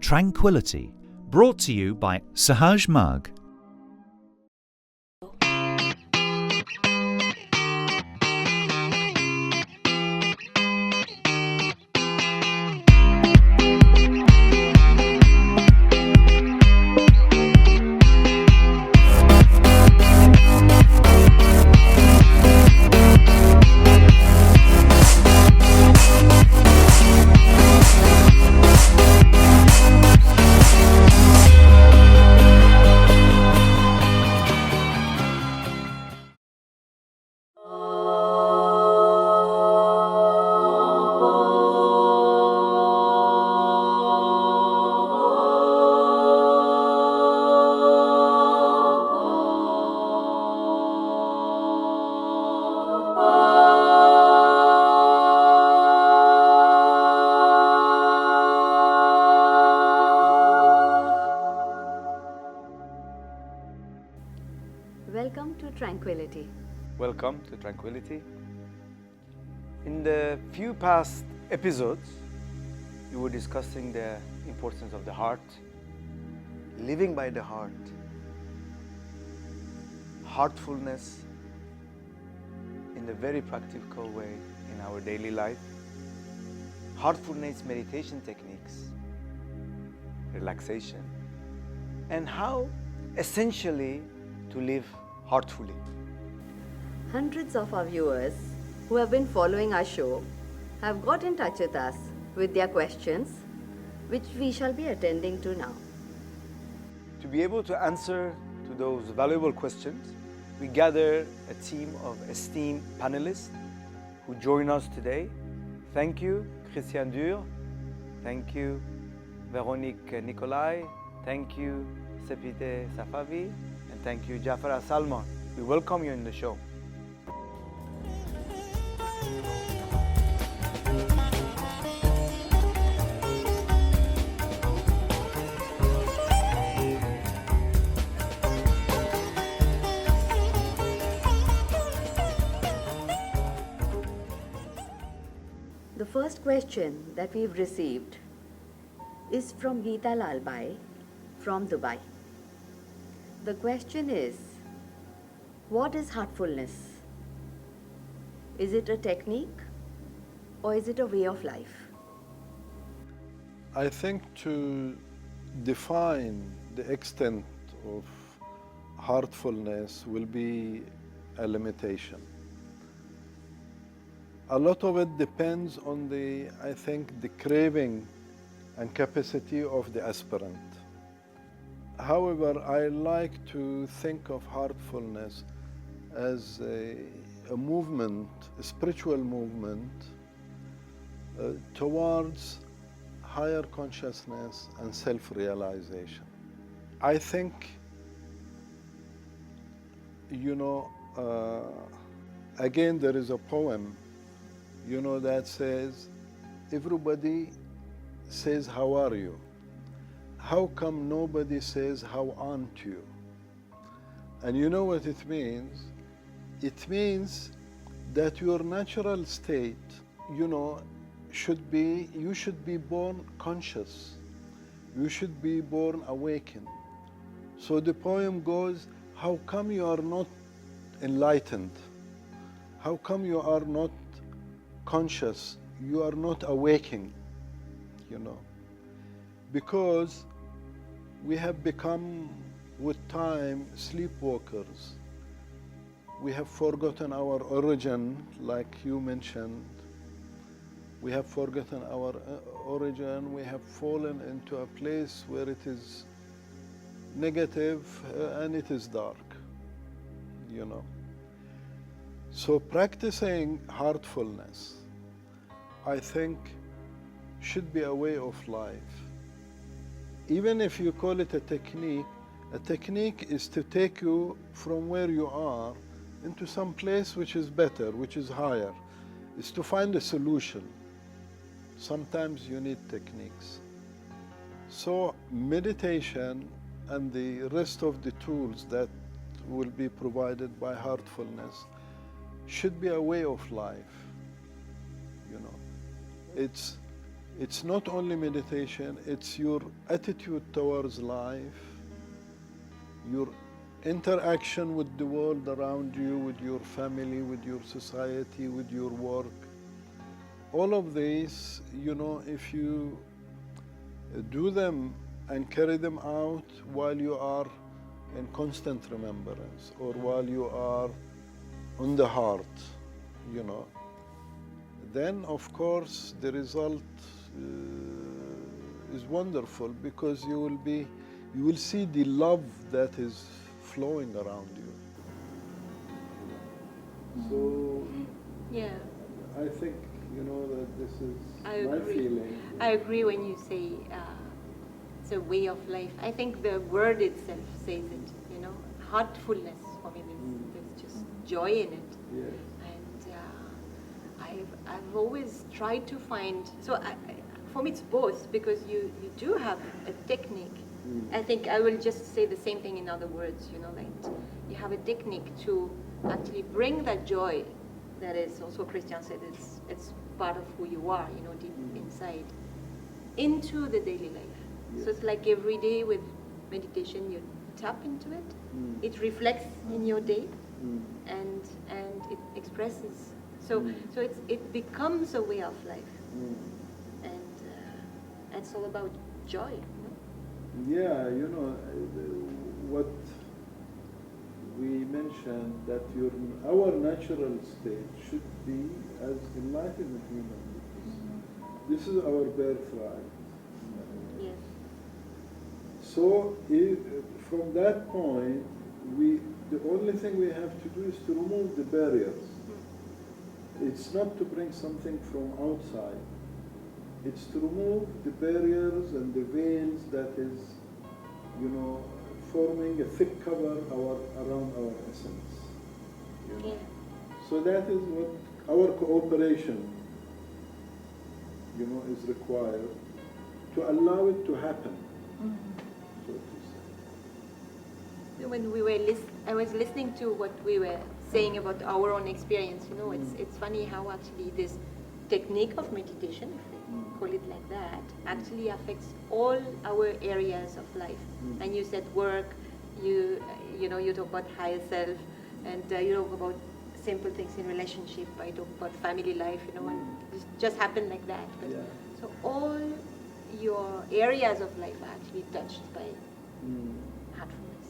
Tranquility, brought to you by Sahaj Mug. Welcome to Tranquility. Welcome to Tranquility. In the few past episodes, we were discussing the importance of the heart, living by the heart, heartfulness in a very practical way in our daily life, heartfulness meditation techniques, relaxation, and how essentially to live heartfully. Hundreds of our viewers who have been following our show have got in touch with us with their questions, which we shall be attending to now. To be able to answer to those valuable questions, we gather a team of esteemed panelists who join us today. Thank you, Christian Dur. Thank you, Véronique Nicolai. Thank you, Sepide Safavi. And thank you, Jafar Salman. We welcome you in the show. The first question that we've received is from Geeta Lalbai from Dubai. The question is, what is heartfulness? Is it a technique or is it a way of life? I think to define the extent of heartfulness will be a limitation. A lot of it depends on the craving and capacity of the aspirant. However, I like to think of heartfulness as a movement, a spiritual movement towards higher consciousness and self-realization. I think, again, there is a poem, that says, everybody says, how are you? How come nobody says, how aren't you? And you know what it means? It means that your natural state, you should be born conscious. You should be born awakened. So the poem goes, how come you are not enlightened? How come you are not conscious? You are not awakened, Because we have become, with time, sleepwalkers. We have forgotten our origin, like you mentioned. We have forgotten our origin. We have fallen into a place where it is negative and it is dark, So practicing heartfulness, I think, should be a way of life. Even if you call it a technique is to take you from where you are into some place which is better, which is higher. It's to find a solution. Sometimes you need techniques. So meditation and the rest of the tools that will be provided by heartfulness should be a way of life. It's It's not only meditation, it's your attitude towards life, your interaction with the world around you, with your family, with your society, with your work. All of these, you know, if you do them and carry them out while you are in constant remembrance or while you are on the heart, you know, then of course the result is wonderful, because you will see the love that is flowing around you. So Yeah, I think, you know, that this is I my agree. feeling. I agree when you say it's a way of life. I think the word itself says it, you know. Heartfulness, for me, there's just joy in it. Yes. And I've always tried to find, for me it's both, because you do have a technique. I think I will just say the same thing in other words, you know, like you have a technique to actually bring that joy that is also, Christian said, it's part of who you are, you know, deep inside, into the daily life. Yes. So it's like every day with meditation you tap into it, it reflects in your day, and it expresses. So it becomes a way of life, and it's all about joy, you know? Yeah, you know, what we mentioned, that our natural state should be as enlightened human beings. This is our birthright. Yes. So from that point, the only thing we have to do is to remove the barriers. It's not to bring something from outside. It's to remove the barriers and the veils that is, you know, forming a thick cover around our essence. You know? Yeah. So that is what our cooperation, you know, is required to allow it to happen, so to say. When we were I was listening to what we were saying about our own experience, you know, it's funny how actually this technique of meditation, if we call it like that, actually affects all our areas of life. And you said work, you know, you talk about higher self, and you talk about simple things in relationship. I talk about family life, you know, and it just happened like that. But Yeah. so all your areas of life are actually touched by heartfulness.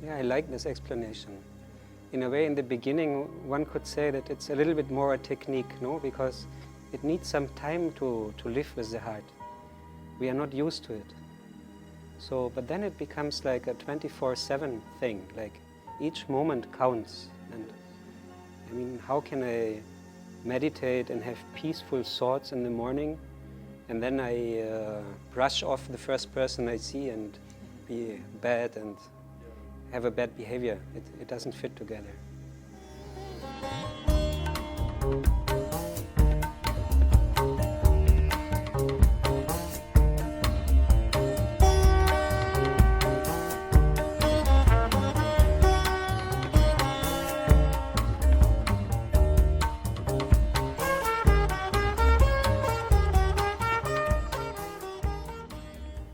Yeah, I like this explanation. In a way, in the beginning, one could say that it's a little bit more a technique, no? Because it needs some time to live with the heart. We are not used to it. So, but then it becomes like a 24/7 thing, like each moment counts. And I mean, how can I meditate and have peaceful thoughts in the morning, and then I brush off the first person I see and be bad and have a bad behavior? It doesn't fit together.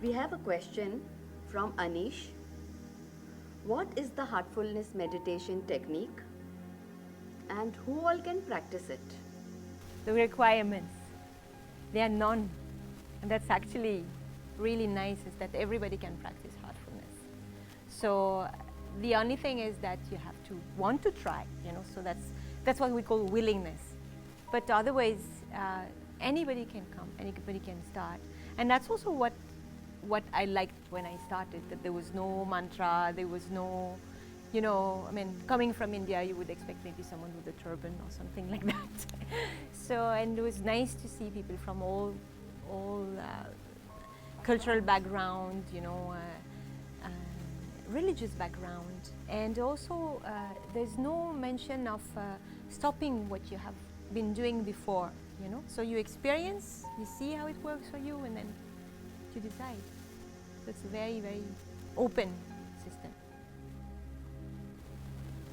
We have a question from Anish. What is the heartfulness meditation technique, and who all can practice it? The requirements, they are none, and that's actually really nice, is that everybody can practice heartfulness. So the only thing is that you have to want to try, you know, so that's what we call willingness. But otherwise, anybody can come, anybody can start. And that's also what I liked when I started, that there was no mantra, there was no, you know, I mean, coming from India, you would expect maybe someone with a turban or something like that. So, and it was nice to see people from all cultural background, you know, religious background. And also, there's no mention of stopping what you have been doing before, you know. So you experience, you see how it works for you, and then you decide. So it's a very, very open system.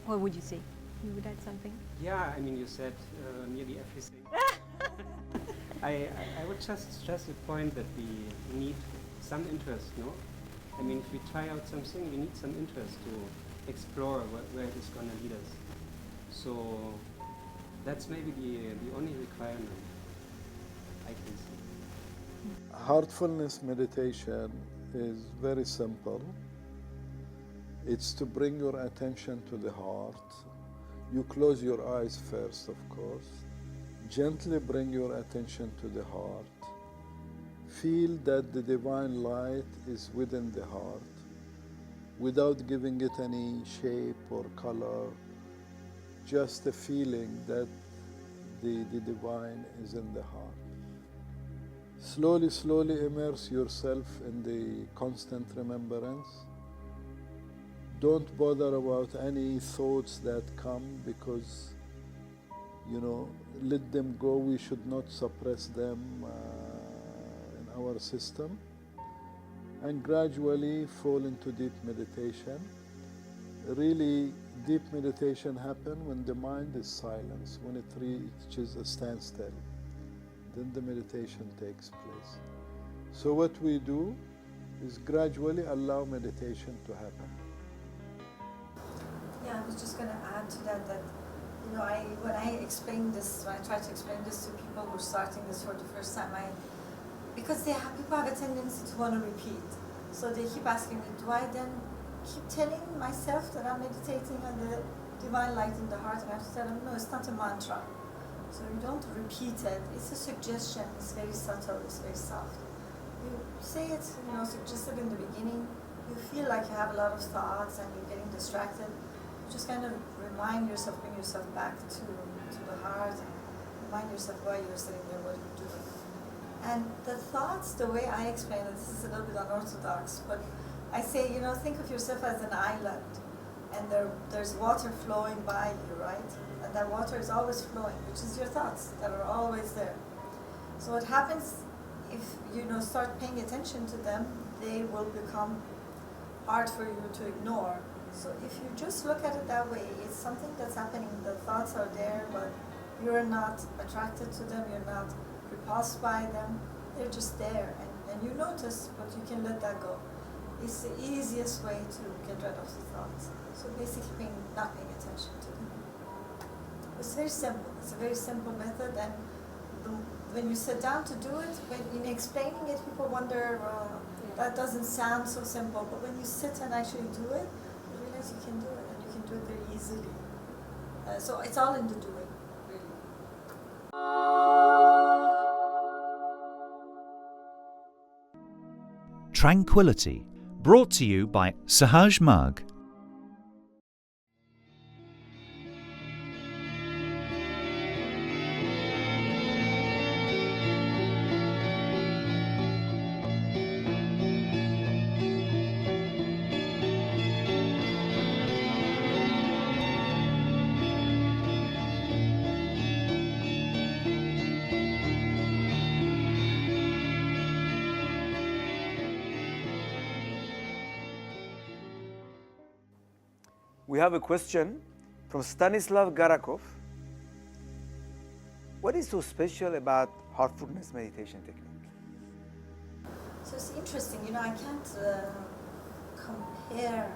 What would you say? You would add something? Yeah, I mean, you said nearly everything. I would just stress the point that we need some interest, no? I mean, if we try out something, we need some interest to explore where it is going to lead us. So that's maybe the only requirement I can see. Heartfulness meditation is very simple. It's to bring your attention to the heart. You close your eyes first, of course. Gently bring your attention to the heart. Feel that the divine light is within the heart without giving it any shape or color, just a feeling that the divine is in the heart. Slowly, slowly immerse yourself in the constant remembrance. Don't bother about any thoughts that come because, let them go. We should not suppress them in our system. And gradually fall into deep meditation. Really, deep meditation happens when the mind is silent, when it reaches a standstill. Then the meditation takes place. So what we do is gradually allow meditation to happen. Yeah, I was just going to add to that when I explain this, when I try to explain this to people who are starting this for the first time, because people have a tendency to want to repeat. So they keep asking me, do I then keep telling myself that I'm meditating on the divine light in the heart? And I have to tell them, no, it's not a mantra. So you don't repeat it. It's a suggestion. It's very subtle. It's very soft. You say it, suggested in the beginning. You feel like you have a lot of thoughts and you're getting distracted. You just kind of remind yourself, bring yourself back to the heart and remind yourself why you're sitting there, what you're doing. And the thoughts, the way I explain it, this is a little bit unorthodox, but I say, think of yourself as an island, and there's water flowing by you, right? And that water is always flowing, which is your thoughts that are always there. So what happens if you start paying attention to them, they will become hard for you to ignore. So if you just look at it that way, it's something that's happening. The thoughts are there, but you're not attracted to them, you're not repulsed by them, they're just there. And you notice, but you can let that go. It's the easiest way to get rid of the thoughts. So basically not paying attention to them. It's very simple. It's a very simple method, and when you sit down to do it, in explaining it, people wonder, that doesn't sound so simple, but when you sit and actually do it, you realize you can do it, and you can do it very easily. So it's all in the doing, really. Tranquility, brought to you by Sahaj Mug. We have a question from Stanislav Garakov. What is so special about heartfulness meditation technique? So it's interesting, I can't compare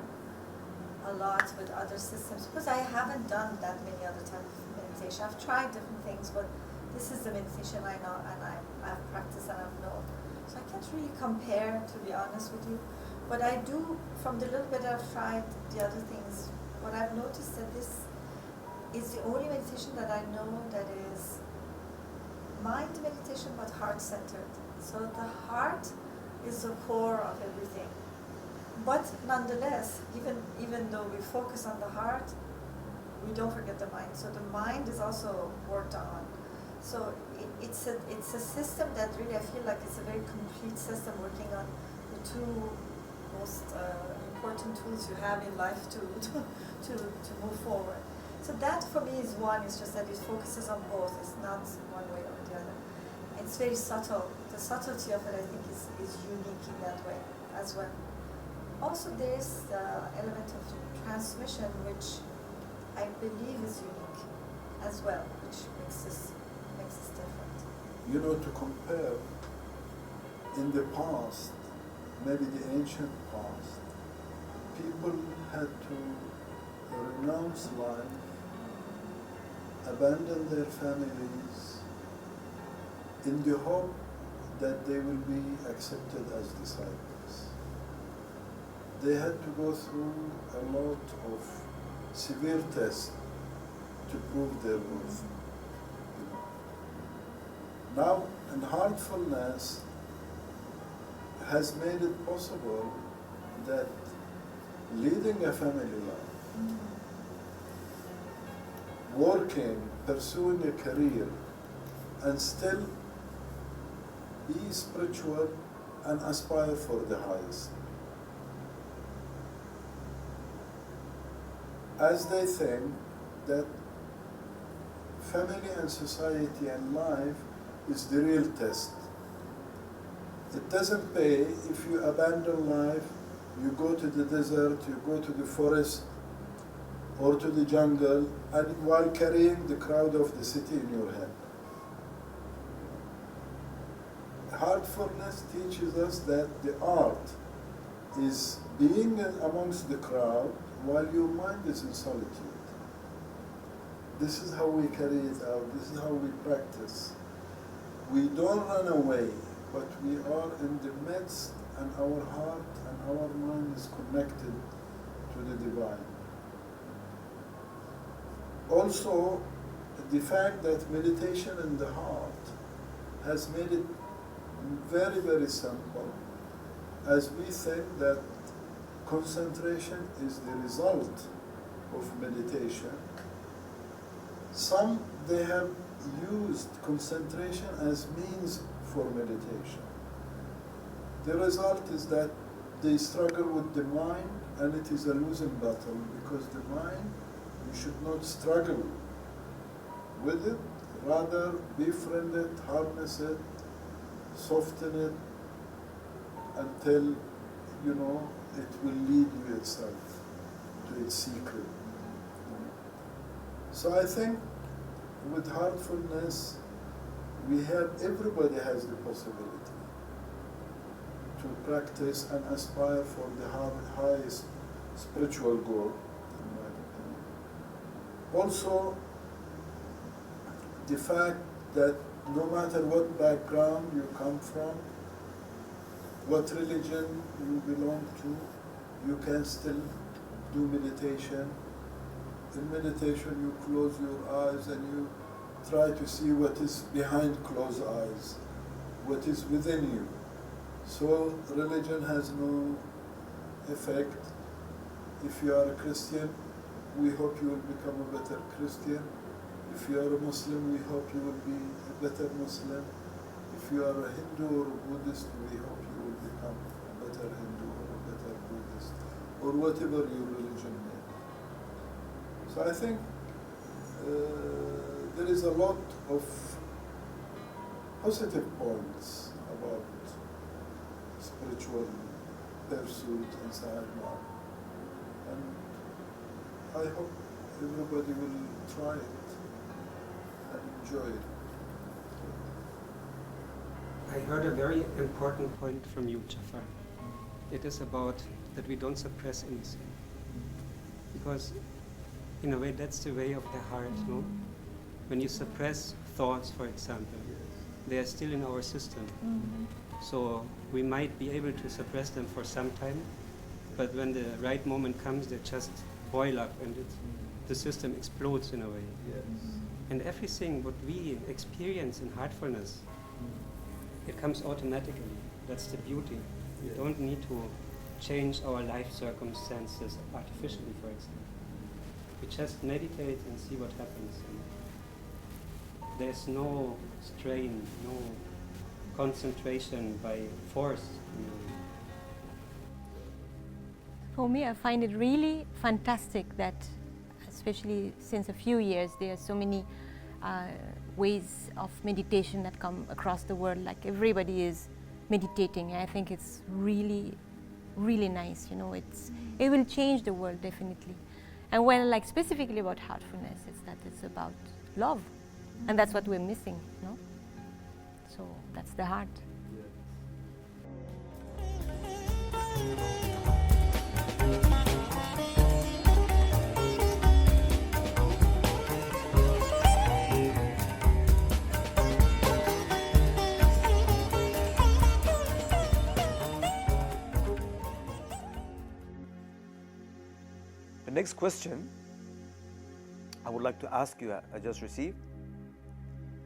a lot with other systems because I haven't done that many other types of meditation. I've tried different things, but this is the meditation I know and I've practiced and I've known. So I can't really compare, to be honest with you. But I do, from the little bit I've tried the other things, what I've noticed that this is the only meditation that I know that is mind meditation but heart-centered. So the heart is the core of everything. But nonetheless, even though we focus on the heart, we don't forget the mind. So the mind is also worked on. So it's a system that really I feel like it's a very complete system working on the two most important tools you have in life to move forward. So that for me is one. It's just that it focuses on both. It's not one way or the other. It's very subtle. The subtlety of it, I think, is unique in that way as well. Also, there's the element of transmission, which I believe is unique as well, which makes this different. you know, to compare in the past, maybe the ancient past, people had to renounce life, abandon their families in the hope that they will be accepted as disciples. They had to go through a lot of severe tests to prove their worth. Now, and heartfulness has made it possible that leading a family life, working, pursuing a career, and still be spiritual and aspire for the highest. As they think that family and society and life is the real test. It doesn't pay if you abandon life, you go to the desert, you go to the forest or to the jungle, and while carrying the crowd of the city in your hand. Heartfulness teaches us that the art is being amongst the crowd while your mind is in solitude. This is how we carry it out, this is how we practice. We don't run away, but we are in the midst, and our heart and our mind is connected to the divine. Also, the fact that meditation in the heart has made it very, very simple, as we think that concentration is the result of meditation. Some, they have used concentration as means for meditation. The result is that they struggle with the mind, and it is a losing battle, because the mind, you should not struggle with it, rather befriend it, harness it, soften it, until, you know, it will lead you itself to its secret. So I think with heartfulness, everybody has the possibility to practice and aspire for the highest spiritual goal, in my opinion. Also, the fact that no matter what background you come from, what religion you belong to, you can still do meditation. In meditation, you close your eyes and you try to see what is behind closed eyes, what is within you. So religion has no effect. If you are a Christian, we hope you will become a better Christian. If you are a Muslim, we hope you will be a better Muslim. If you are a Hindu or a Buddhist, we hope you will become a better Hindu or a better Buddhist, or whatever your religion may be. So I think there is a lot of positive points about spiritual pursuit and sadhana, and I hope everybody will try it and enjoy it. I heard a very important point from you, Jafar. It is about that we don't suppress anything. Because in a way that's the way of the heart, no? When you suppress thoughts, for example, they are still in our system. So we might be able to suppress them for some time, but when the right moment comes, they just boil up and the system explodes in a way. And everything what we experience in heartfulness, it comes automatically. That's the beauty. We don't need to change our life circumstances artificially, for example. We just meditate and see what happens. And there's no strain, no concentration by force. For me, I find it really fantastic that, especially since a few years, there are so many ways of meditation that come across the world. Like everybody is meditating. I think it's really, really nice. You know, it will change the world definitely. And when, like, specifically about heartfulness, it's that it's about love, and that's what we're missing. No? So that's the heart. The next question I would like to ask you, I just received,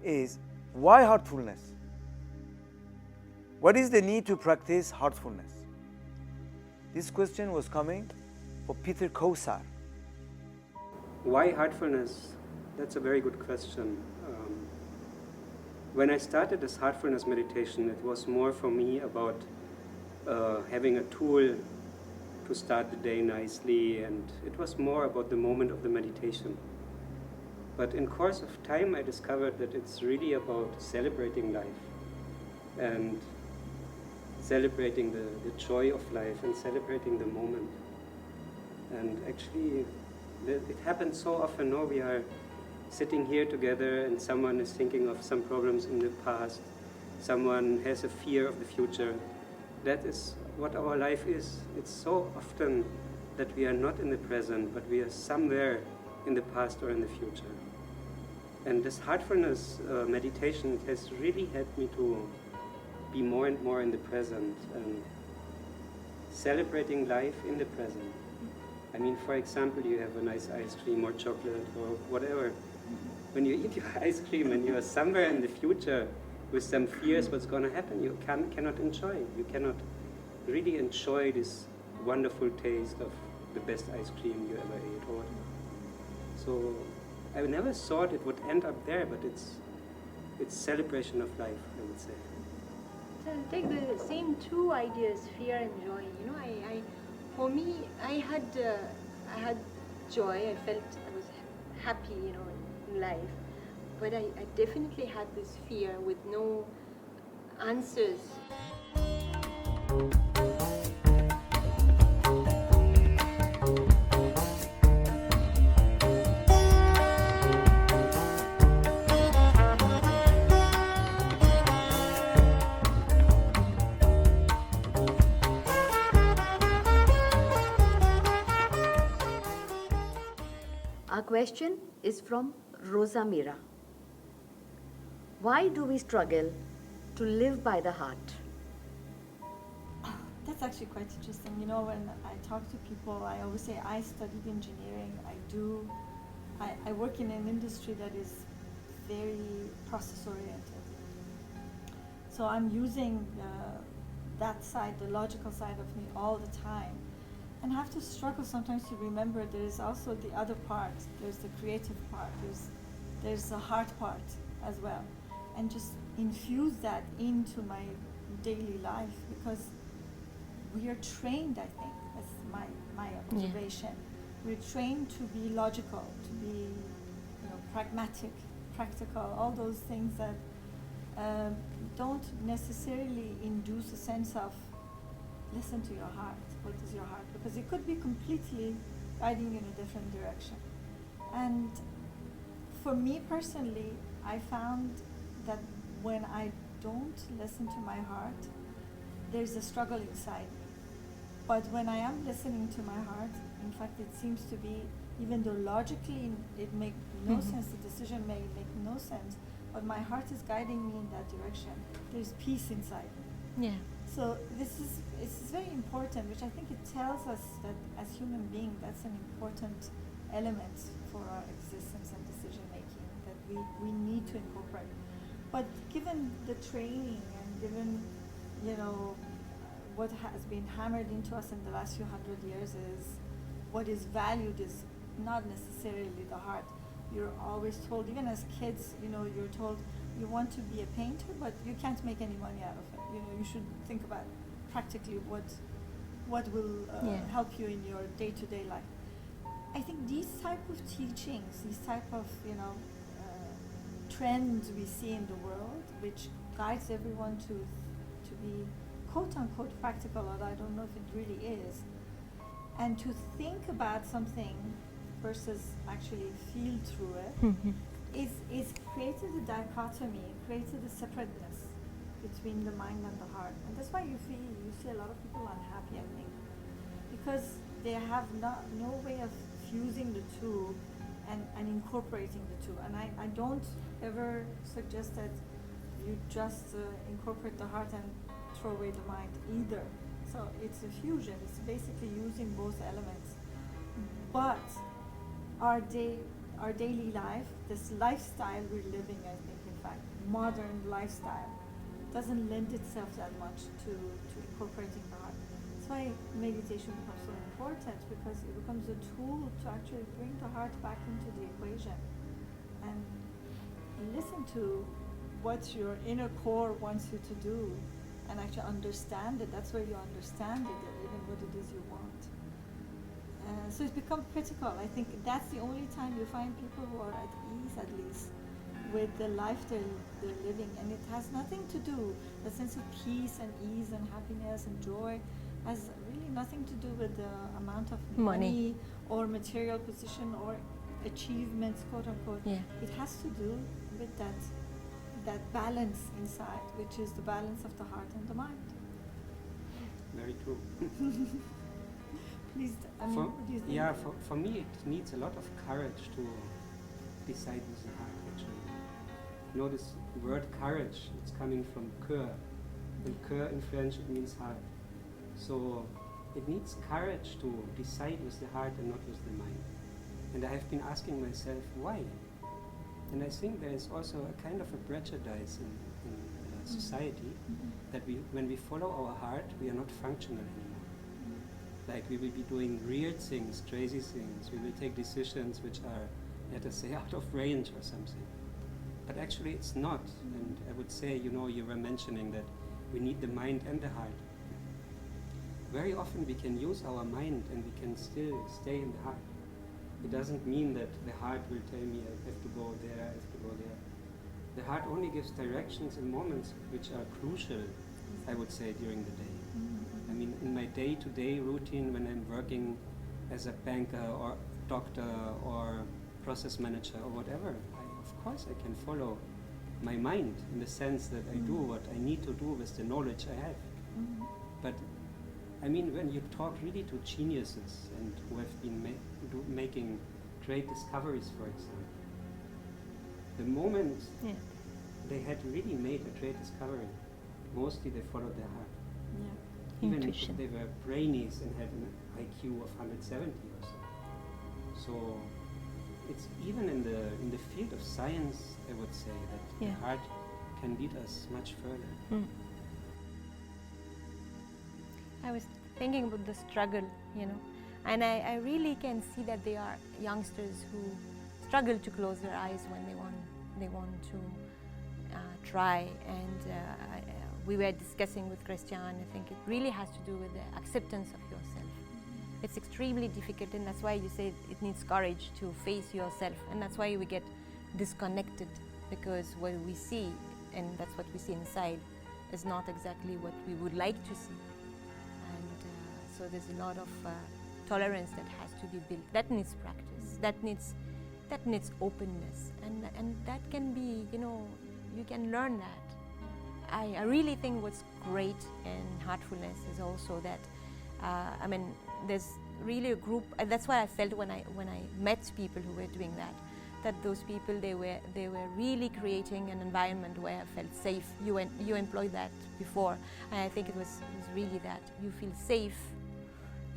is why heartfulness? What is the need to practice heartfulness? This question was coming for Peter Kosar. Why heartfulness? That's a very good question. When I started this heartfulness meditation, it was more for me about having a tool to start the day nicely, and it was more about the moment of the meditation. But in course of time, I discovered that it's really about celebrating life and celebrating the joy of life and celebrating the moment. And actually, it happens so often. No, we are sitting here together and someone is thinking of some problems in the past. Someone has a fear of the future. That is what our life is. It's so often that we are not in the present, but we are somewhere in the past or in the future. And this heartfulness meditation has really helped me to be more and more in the present and celebrating life in the present. I mean, for example, you have a nice ice cream or chocolate or whatever. When you eat your ice cream and you are somewhere in the future with some fears what's going to happen, you cannot enjoy it. You cannot really enjoy this wonderful taste of the best ice cream you ever ate. Or so I never thought it would end up there, but it's celebration of life, I would say. So I'll take the same two ideas, fear and joy. You know, for me, I had joy. I felt I was happy, you know, in life. But I definitely had this fear with no answers. Our question is from Rosa Mira. Why do we struggle to live by the heart? That's actually quite interesting. You know, when I talk to people, I always say I studied engineering. I work in an industry that is very process oriented. So I'm using that side, the logical side of me all the time. And have to struggle sometimes to remember there is also the other part. There's the creative part. There's the heart part as well. And just infuse that into my daily life, because we are trained, I think, that's my observation. We're trained to be logical, to be, you know, pragmatic, practical, all those things that don't necessarily induce a sense of listen to your heart. What is your heart? Because it could be completely guiding you in a different direction. And for me personally, I found that when I don't listen to my heart, there's a struggle inside me. But when I am listening to my heart, in fact, it seems to be, even though logically it makes no sense, the decision may make no sense, but my heart is guiding me in that direction. There's peace inside me. Yeah. So this is very important, which I think it tells us that as human beings, that's an important element for our existence and decision making that we need to incorporate. But given the training and given, you know, what has been hammered into us in the last few hundred years is what is valued is not necessarily the heart. You're always told, even as kids, you know, you're told you want to be a painter, but you can't make any money out of it. You know, you should think about practically what will help you in your day-to-day life. I think these type of teachings, these type of, you know, trends we see in the world, which guides everyone to be quote-unquote practical, although I don't know if it really is, and to think about something versus actually feel through it, is created a dichotomy, created a separateness. between the mind and the heart. And that's why you see a lot of people unhappy, I think, because they have no way of fusing the two and incorporating the two. And I don't ever suggest that you just incorporate the heart and throw away the mind either. So it's a fusion. It's basically using both elements. But our daily life, this lifestyle we're living, I think, in fact, modern lifestyle, doesn't lend itself that much to incorporating the heart. That's why meditation becomes so important, because it becomes a tool to actually bring the heart back into the equation and listen to what your inner core wants you to do and actually understand it. That's where you understand it, even what it is you want. So it's become critical. I think that's the only time you find people who are at ease, at least, with the life they're living. And it has nothing to do, the sense of peace and ease and happiness and joy has really nothing to do with the amount of money or material position or achievements, quote unquote. Yeah. It has to do with that balance inside, which is the balance of the heart and the mind. Very true. Please, what do you think? Yeah, for me it needs a lot of courage to decide with the heart, actually. You know, this word courage, it's coming from cœur, and cœur in French it means heart. So it needs courage to decide with the heart and not with the mind. And I have been asking myself, why? And I think there is also a kind of a prejudice in society that when we follow our heart, we are not functional anymore. Like we will be doing weird things, crazy things, we will take decisions which are, let us say, out of range or something. But actually it's not. And I would say, you know, you were mentioning that we need the mind and the heart. Very often we can use our mind and we can still stay in the heart. It doesn't mean that the heart will tell me I have to go there, I have to go there. The heart only gives directions in moments which are crucial, I would say, during the day. I mean, in my day-to-day routine, when I'm working as a banker or doctor or process manager or whatever, of course I can follow my mind in the sense that I do what I need to do with the knowledge I have. But I mean, when you talk really to geniuses and who have been making great discoveries, for example, the moment they had really made a great discovery, mostly they followed their heart. Even Intuition. if they were brainies and had an IQ of 170 or so. So it's even in the field of science, I would say, that the heart can lead us much further. I was thinking about the struggle, you know, and I really can see that there are youngsters who struggle to close their eyes when they want to try. And we were discussing with Christian, I think it really has to do with the acceptance of yourself. It's extremely difficult, and that's why you say it needs courage to face yourself, and that's why we get disconnected, because what we see, and that's what we see inside, is not exactly what we would like to see. And so there's a lot of tolerance that has to be built. That needs practice. That needs openness, and that can be, you know, you can learn that. I really think what's great in Heartfulness is also that, I mean, there's really a group. That's what I felt when I met people who were doing that those people, they were really creating an environment where I felt safe. You employed that before, and I think it was really that you feel safe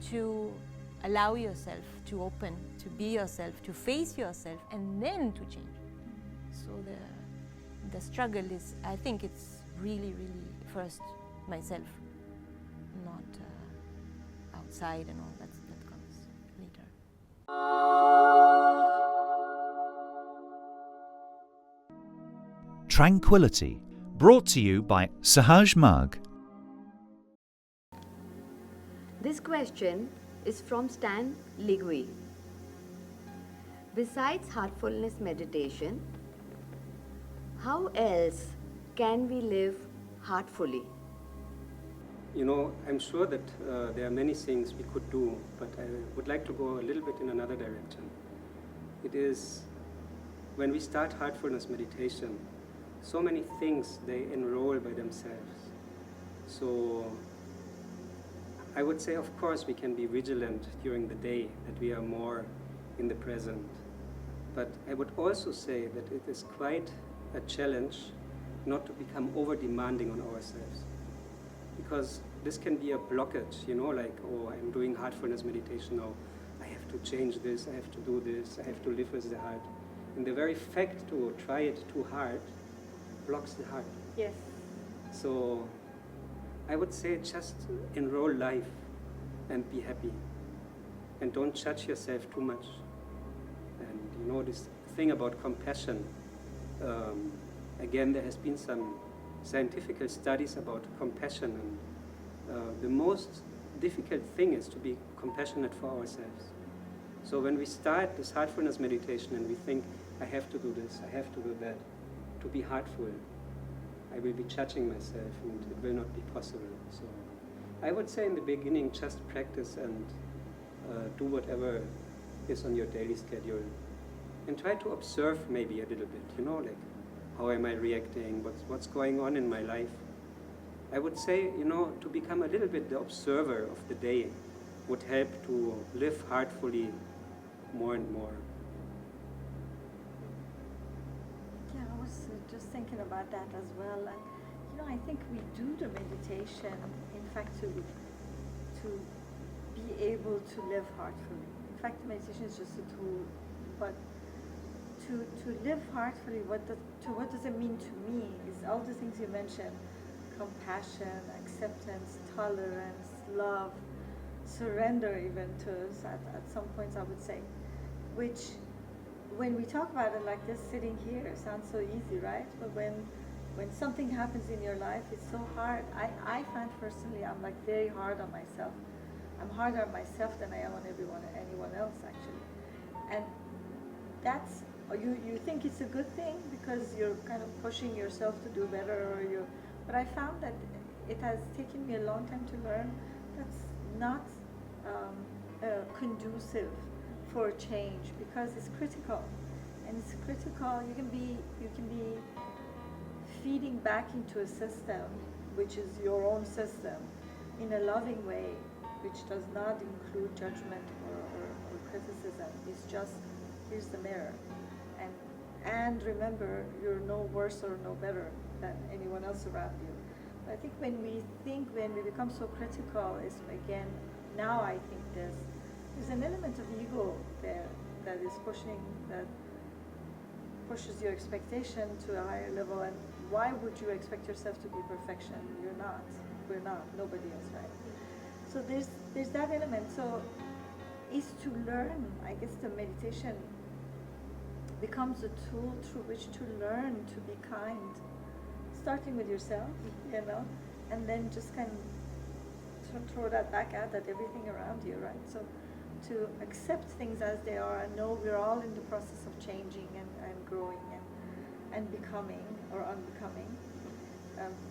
to allow yourself to open, to be yourself, to face yourself, and then to change. So the struggle is, I think it's really first myself, not outside and all that comes later. Tranquility, brought to you by Sahaj Mug. This question is from Stan Ligui. Besides heartfulness meditation, how else can we live heartfully? You know, I'm sure that there are many things we could do, but I would like to go a little bit in another direction. It is when we start heartfulness meditation, so many things they enroll by themselves. So I would say, of course, we can be vigilant during the day, that we are more in the present. But I would also say that it is quite a challenge not to become over-demanding on ourselves. Because this can be a blockage, you know, like, oh, I'm doing heartfulness meditation now, I have to change this, I have to do this, I have to live with the heart. And the very fact to try it too hard blocks the heart. Yes. So I would say just enroll life and be happy. And don't judge yourself too much. And you know, this thing about compassion, again, there has been some scientific studies about compassion, and the most difficult thing is to be compassionate for ourselves. So when we start this heartfulness meditation and we think, I have to do this, I have to do that, to be heartful, I will be judging myself and it will not be possible. So I would say in the beginning, just practice and do whatever is on your daily schedule. And try to observe maybe a little bit, you know, like, how am I reacting, what's going on in my life. I would say, you know, to become a little bit the observer of the day would help to live heartfully more and more. Yeah, I was just thinking about that as well. And you know, I think we do the meditation, in fact, to be able to live heartfully. In fact, the meditation is just a tool, but to live heartfully, what does it mean to me is all the things you mentioned: compassion, acceptance, tolerance, love, surrender even to us at some points, I would say, which when we talk about it like this, sitting here, it sounds so easy, right? But when something happens in your life, it's so hard. I find personally, I'm like very hard on myself. I'm harder on myself than I am on anyone else, actually. And that's, you think it's a good thing because you're kind of pushing yourself to do better, but I found that it has taken me a long time to learn that's not conducive for change, because it's critical, and it's critical. You can be feeding back into a system which is your own system in a loving way, which does not include judgment or criticism. It's just, here's the mirror, and remember, you're no worse or no better than anyone else around you. But I think when we become so critical, is again, now I think there's an element of ego there that pushes your expectation to a higher level. And why would you expect yourself to be perfection? You're not. We're not. Nobody is, right? So there's that element. So is to learn. I guess the meditation becomes a tool through which to learn to be kind, starting with yourself, you know, and then just kind of throw that back out at everything around you, right? So to accept things as they are and know we're all in the process of changing and growing and becoming or unbecoming.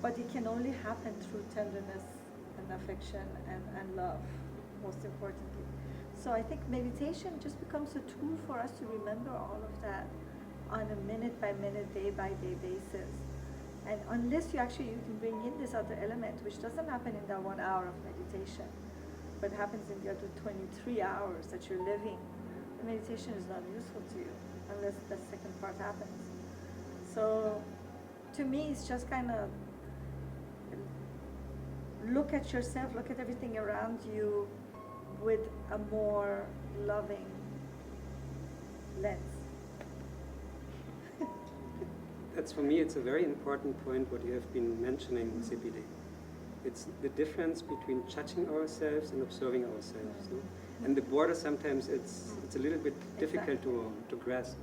But it can only happen through tenderness and affection and love, most importantly. So I think meditation just becomes a tool for us to remember all of that on a minute-by-minute, day-by-day basis. And unless you can bring in this other element, which doesn't happen in that 1 hour of meditation, but happens in the other 23 hours that you're living, the meditation is not useful to you unless the second part happens. So to me, it's just kind of look at yourself, look at everything around you with a more loving lens. That's, for me, it's a very important point what you have been mentioning, CPD. It's the difference between judging ourselves and observing ourselves. No? And the border sometimes it's a little bit difficult to grasp.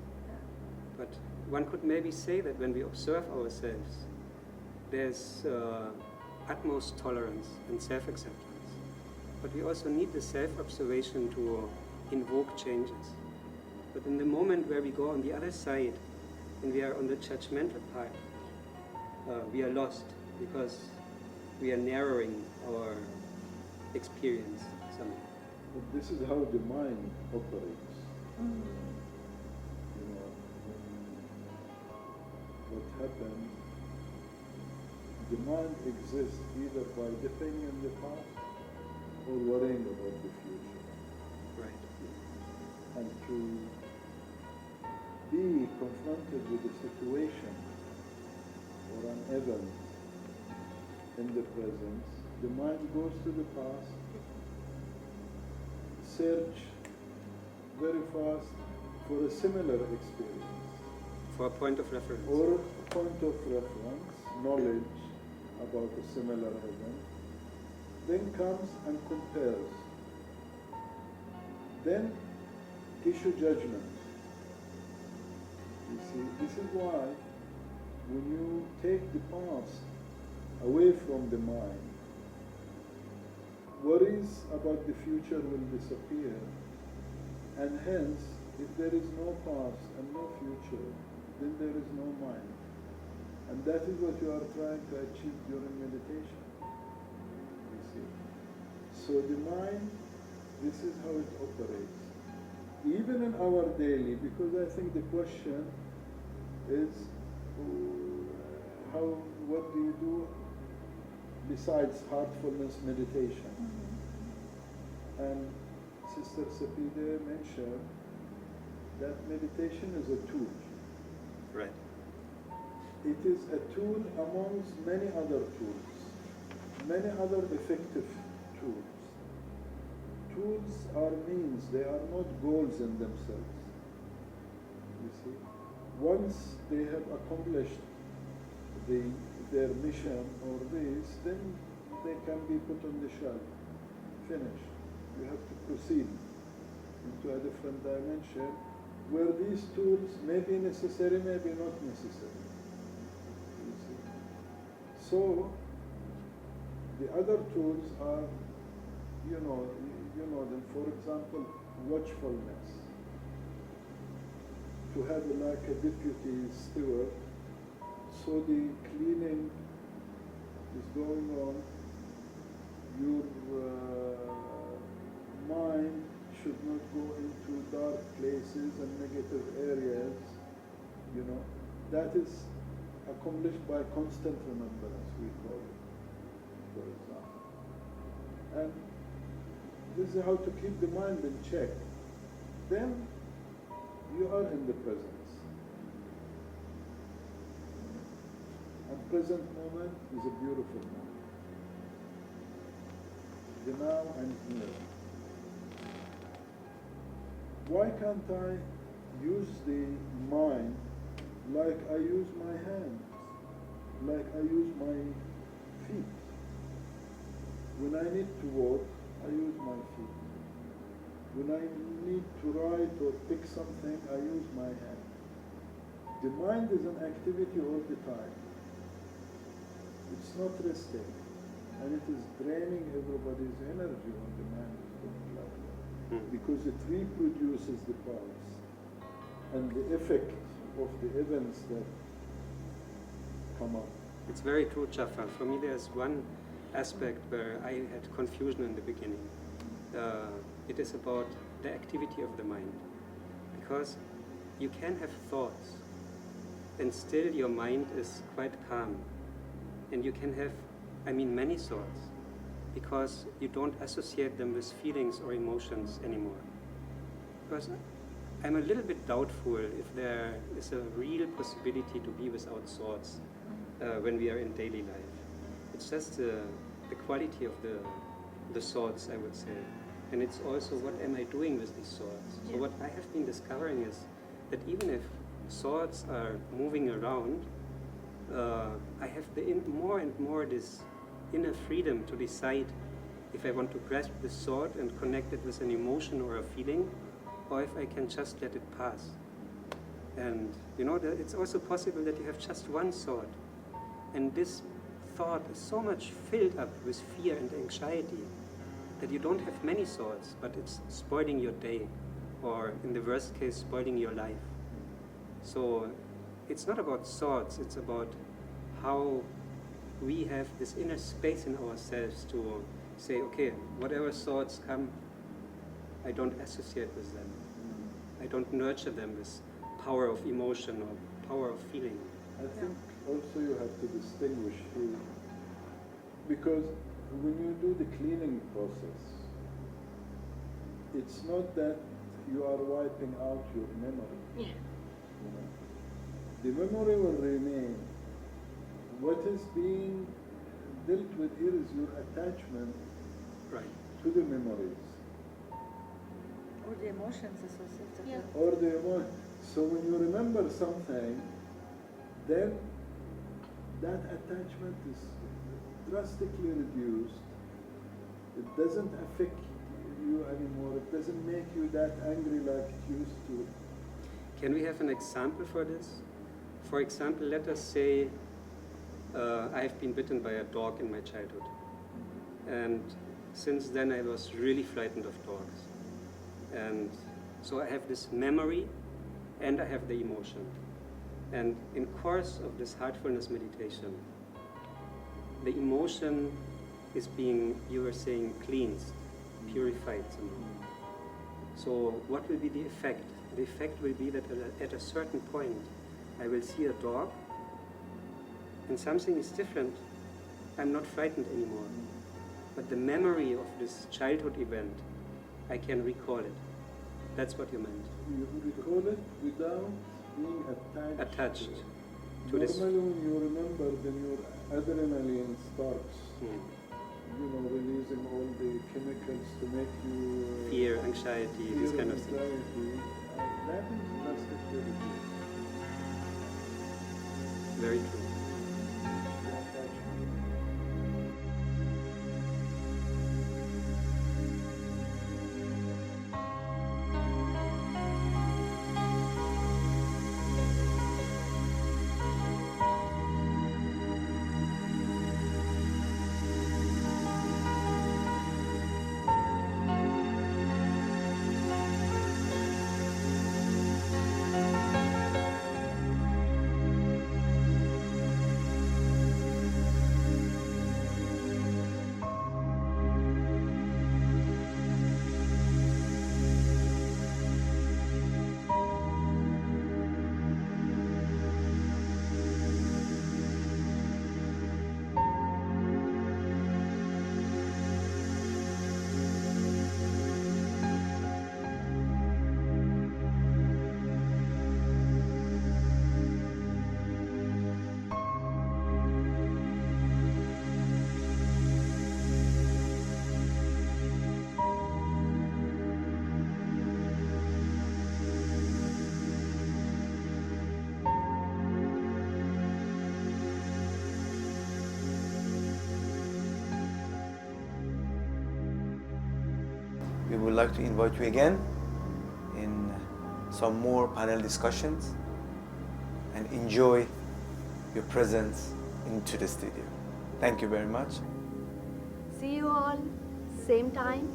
But one could maybe say that when we observe ourselves, there's utmost tolerance and self-acceptance. But we also need the self-observation to invoke changes. But in the moment where we go on the other side and we are on the judgmental part, we are lost because we are narrowing our experience somehow. But this is how the mind operates. You know, what happens The mind exists either by dipping in the past or worrying about the future. Right. And to be confronted with a situation or an event in the present, the mind goes to the past, search very fast for a similar experience. For a point of reference. Or a point of reference, knowledge about a similar event, then comes and compares. Then issue judgment. You see, this is why when you take the past away from the mind, worries about the future will disappear, and hence, if there is no past and no future, then there is no mind. And that is what you are trying to achieve during meditation. You see. So the mind, this is how it operates. Even in our daily, because I think the question is, what do you do besides heartfulness meditation? And Sister Sapide mentioned that meditation is a tool. Right. It is a tool amongst many other tools, many other effective tools. Tools are means, they are not goals in themselves. You see, once they have accomplished their mission or this, then they can be put on the shelf, finished. You have to proceed into a different dimension where these tools may be necessary, may be not necessary. You see? So the other tools are, you know them. For example, watchfulness. To have like a deputy steward, so the cleaning is going on. Your mind should not go into dark places and negative areas. You know, that is accomplished by constant remembrance, we call it, for example. And this is how to keep the mind in check. Then you are in the presence. And present moment is a beautiful moment. The now and here. Why can't I use the mind like I use my hands, like I use my feet? When I need to walk, I use my feet. When I need to write or pick something, I use my hand. The mind is an activity all the time. It's not resting. And it is draining everybody's energy when the mind is going like that. Because it reproduces the parts. And the effect of the events that come up. It's very true, Jafar. For me, there's one aspect where I had confusion in the beginning. It is about the activity of the mind. Because you can have thoughts, and still your mind is quite calm. And you can have, many thoughts, because you don't associate them with feelings or emotions anymore. Because I'm a little bit doubtful if there is a real possibility to be without thoughts when we are in daily life. It's just the quality of the thoughts, I would say. And it's also what am I doing with these thoughts. So what I have been discovering is that even if thoughts are moving around, I have more and more this inner freedom to decide if I want to grasp this thought and connect it with an emotion or a feeling, or if I can just let it pass. And it's also possible that you have just one thought, and this thought is so much filled up with fear and anxiety that you don't have many thoughts, but it's spoiling your day, or in the worst case, spoiling your life. So it's not about thoughts, it's about how we have this inner space in ourselves to say, okay, whatever thoughts come, I don't associate with them. I don't nurture them with power of emotion or power of feeling. I think also you have to distinguish here, because when you do the cleaning process, it's not that you are wiping out your memory. Yeah. You know? The memory will remain. What is being dealt with here is your attachment to the memories. Or the emotions associated Yeah. with Or the emotion. So when you remember something, then that attachment is drastically reduced. It doesn't affect you anymore. It doesn't make you that angry like it used to. Can we have an example for this? For example, let us say I have been bitten by a dog in my childhood. And since then I was really frightened of dogs. And so I have this memory and I have the emotion. And in course of this heartfulness meditation, the emotion is being, you were saying, cleansed, purified somehow. So what will be the effect? The effect will be that at a certain point, I will see a dog and something is different. I'm not frightened anymore. But the memory of this childhood event, I can recall it. That's what you meant. You recall it without being attached. To this. Normally when you remember, then your adrenaline starts, you know, releasing all the chemicals to make you... Fear, anxiety, this kind of thing. thing. That is drastically reduced. Very true. The attachment. We would like to invite you again in some more panel discussions and enjoy your presence into the studio. Thank you very much. See you all, same time,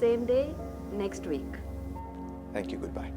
same day, next week. Thank you. Goodbye.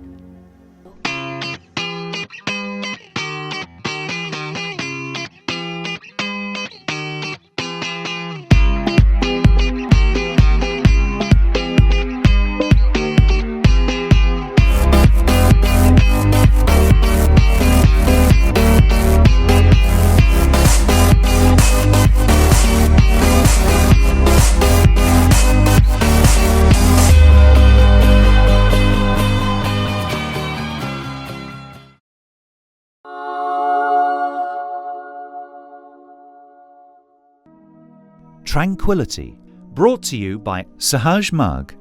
Tranquility, brought to you by Sahaj Mug.